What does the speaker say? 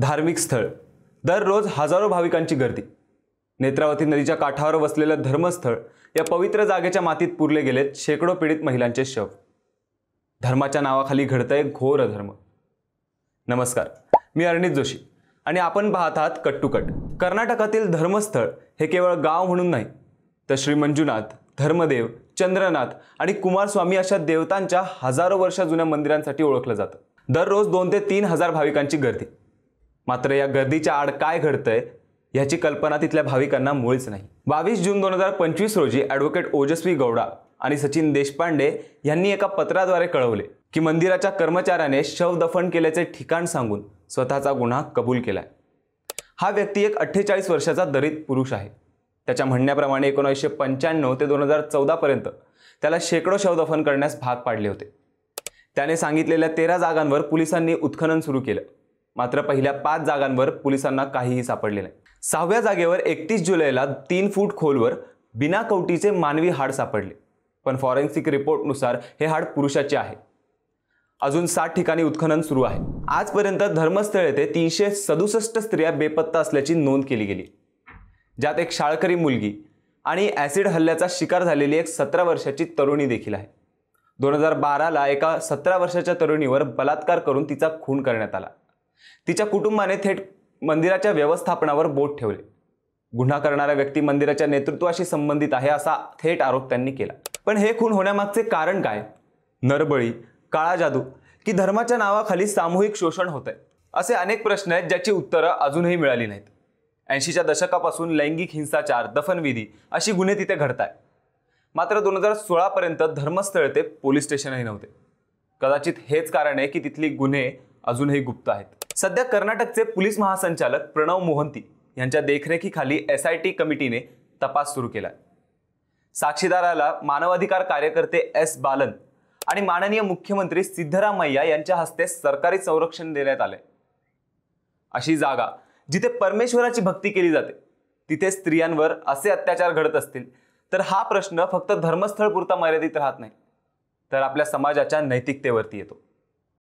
धार्मिक स्थळ, दररोज हजारो भाविकांची गर्दी. नेत्रावती नदीच्या काठावर वसलेलं धर्मस्थळ या पवित्र जागेच्या मातीत पुरले गेलेत शेकडो पीडित महिलांचे शव. धर्माच्या नावाखाली घडतंय घोर अधर्म. नमस्कार, मी अर्णित जोशी आणि आपण पाहत आहात कट टू कट. कर्नाटकातील धर्मस्थळ हे केवळ गाव म्हणून नाही, तर श्री मंजुनाथ, धर्मदेव, चंद्रनाथ आणि कुमारस्वामी अशा देवतांच्या हजारो वर्ष जुन्या मंदिरांसाठी ओळखलं जातं. दररोज 2 ते 3 हजार भाविकांची गर्दी. मात्र या गर्दीच्या आड काय घडतंय याची कल्पना तिथल्या भाविकांना मुळीच नाही. 22 जून 2025 रोजी ॲडव्होकेट ओजस्वी गौडा आणि सचिन देशपांडे यांनी एका पत्राद्वारे कळवले की मंदिराच्या कर्मचाऱ्याने शव दफन केल्याचे ठिकाण सांगून स्वतःचा गुन्हा कबूल केलाय. हा व्यक्ती एक 48 वर्षाचा दलित पुरुष आहे. त्याच्या म्हणण्याप्रमाणे 1995 ते 2014 पर्यंत त्याला शेकडो शव दफन करण्यास भाग पाडले होते. त्याने सांगितलेल्या 13 जागांवर पोलिसांनी उत्खनन सुरू केलं. मात्र पहिल्या 5 जागांवर पोलिसांना काहीही सापडले नाही. 6व्या जागेवर 31 जुलैला 3 फूट खोलवर बिना कवटीचे मानवी हाड सापडले, पण फॉरेन्सिक रिपोर्टनुसार हे हाड पुरुषाचे आहे. अजून 7 ठिकाणी उत्खनन सुरू आहे. आजपर्यंत धर्मस्थळ येथे 367 स्त्रिया बेपत्ता असल्याची नोंद केली गेली, ज्यात एक शाळकरी मुलगी आणि ॲसिड हल्ल्याचा शिकार झालेली एक 17 वर्षाची तरुणी देखील आहे. 2012ला एका 17 वर्षाच्या तरुणीवर बलात्कार करून तिचा खून करण्यात आला. तिच्या कुटुंबाने थेट मंदिराच्या व्यवस्थापनावर बोट ठेवले. गुन्हा करणारा व्यक्ती मंदिराच्या नेतृत्वाशी संबंधित आहे असा थेट आरोप त्यांनी केला. पण हे खून होण्यामागचे कारण काय? नरबळी, काळा जादू की धर्माच्या नावाखाली सामूहिक शोषण होतंय? असे अनेक प्रश्न आहेत ज्याची उत्तरं अजूनही मिळाली नाहीत. 80च्या दशकापासून लैंगिक हिंसाचार, दफनविधी अशी गुन्हे तिथे घडताय. मात्र 2016 पर्यंत धर्मस्थळ ते पोलीस स्टेशनही नव्हते. कदाचित हेच कारण आहे की तिथली गुन्हे अजूनही गुप्त आहेत. सध्या कर्नाटकचे पोलीस महासंचालक प्रणव मोहंती यांच्या देखरेखीखाली SIT कमिटीने तपास सुरू केला. साक्षीदाराला मानवाधिकार कार्यकर्ते S बालन आणि माननीय मुख्यमंत्री सिद्धरामय्या यांच्या हस्ते सरकारी संरक्षण देण्यात आले. अशी जागा जिथे परमेश्वराची भक्ती केली जाते, तिथे स्त्रियांवर असे अत्याचार घडत असतील तर हा प्रश्न फक्त धर्मस्थळ पुरता मर्यादित राहत नाही, तर आपल्या समाजाच्या नैतिकतेवरती येतो.